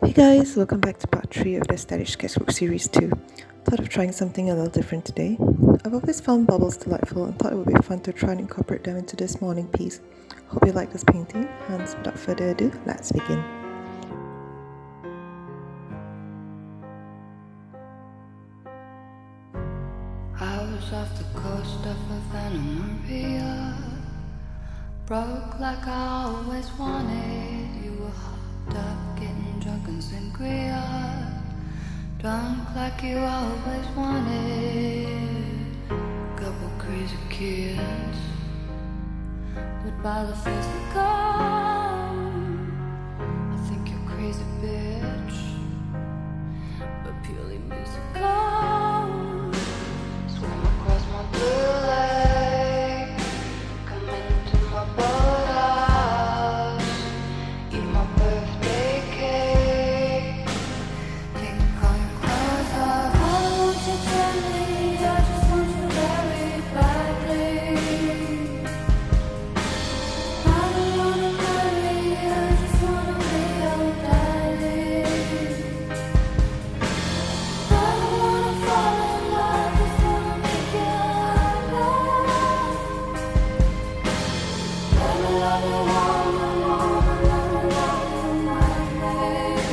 Hey guys, welcome back to part 3 of the Stylish Sketchbook series 2. Thought of trying something a little different today. I've always found bubbles delightful and thought it would be fun to try and incorporate them into this morning piece. Hope you like this painting, and without further ado, let's begin. I was off the coast of Havana, Maria. Broke like I always wanted. You were hopped up, getting drunk in sangria. Drunk like you always wanted. Couple crazy kids, but by the face they come, I think you're crazy, bitch, but purely musical. Swim across my blue lake, come into my boathouse, eat my birthday cake, take all your clothes off. I don't want you gently, I just want you very badly. I don't wanna marry you, I just wanna be your daddy. I don't wanna fall in love, just wanna make you love. Let me love you, wanna, let me love you, my babe.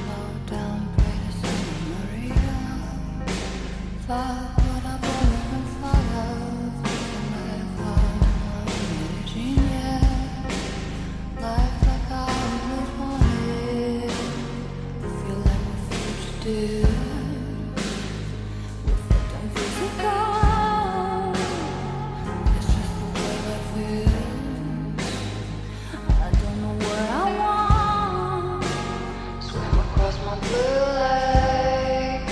Low down, pray to Santa Maria. Fuck what I've always been thought of. I thought I'm a genius. Life like I always wanted. Feel like we're fugitives. We're fucked and physical. It's just the way life is. I don't know what I want. Swim across my blue lake,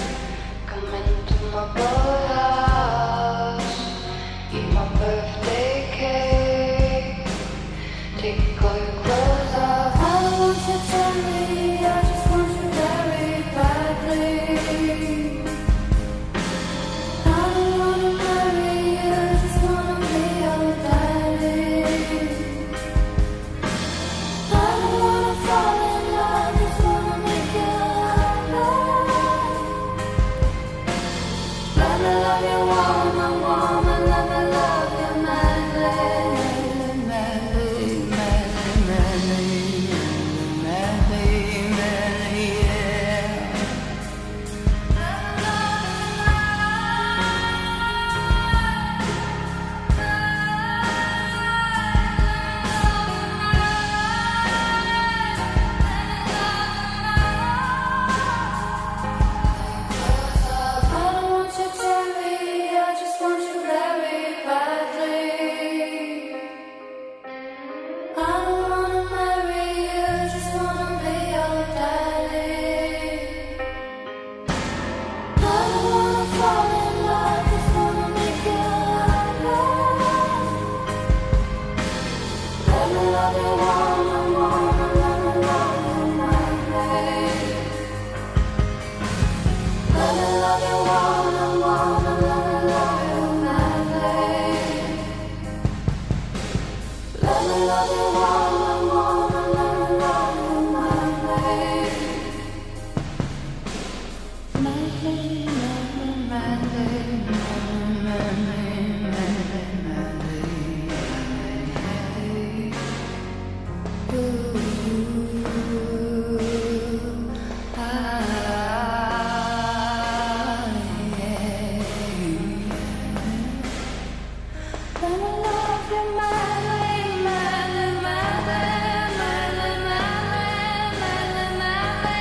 come into my boathouse, eat my birthday cake, take all your clothes off. I don't want you gently, I just want you very badly. I don't wanna marry you, I just wanna be your daddy. I don't wanna fall in love, just wanna make you love. Let me love you, woman, let me love you, madly, madly, madly, madly, madly, madly, yeah. I don't want you gently, I just want you very badly. I don't wanna marry you, just wanna be your daddy. I don't wanna fall in love, just wanna make you love. Let me love you, woman, let me love you, my babe. Let me love you, woman, let me love you, my babe. Let me love you, woman, let me love you, my babe. Madly, madly, madly, madly, madly, madly, madly. Ooh, ah, yeah. Let me love you, madly, madly, madly, madly, madly, madly, madly.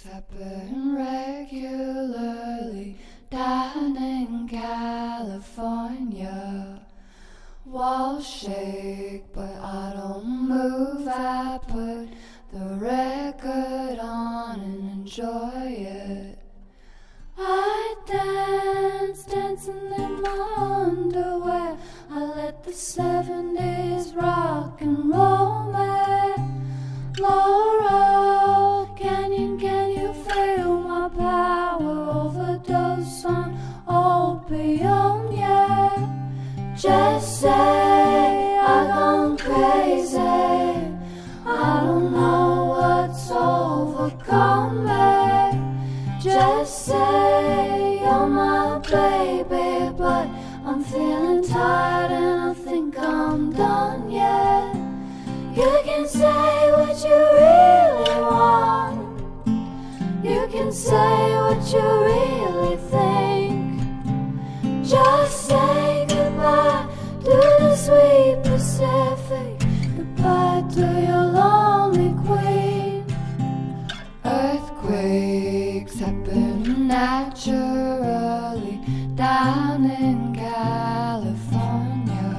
Happen regularly down in California. Walls shake, but I don't move. I put the record on and enjoy it. I dance, dancing in my own 70s rock and roll, man. Laurel Canyon, can you feel my power? Overdose on opium, yeah. Just say I've gone crazy. I don't know what's overcome me. Just say you're my baby, but I'm feeling tired and I think I'm done, yeah. You can say what you really want. You can say what you really think. Just say goodbye to the sweet Pacific. Goodbye to your lonely queen. Earthquakes happen naturally down in California.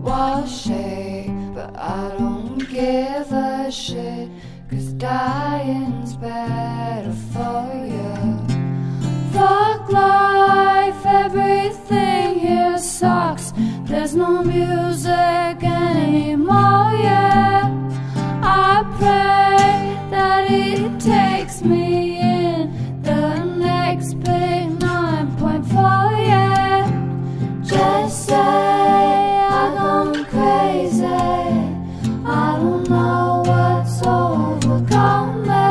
Walls shake, but I don't give a shit, 'cause dying's better for you. Fuck life, everything here sucks. There's no music anymore, yeah. I pray that it takes me in the next big 9.4, yeah. Just say I've gone crazy. I don't know what's overcome me.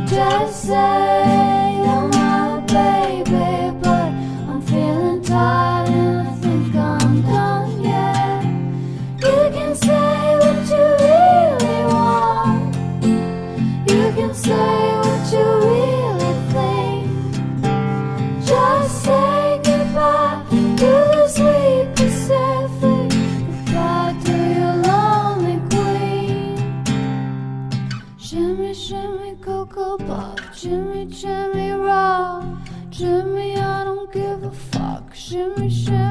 Just say you're my baby, but I'm feeling tired and I think I'm done, yeah. You can say what you really want. You can say what you really think. Just say goodbye to the sweet Pacific. Goodbye to your lonely queen. Shimmy, shimmy, cocoa puff. Shimmy, shimmy, rock. Jimmy, I don't give a fuck. Shimmy, shimmy.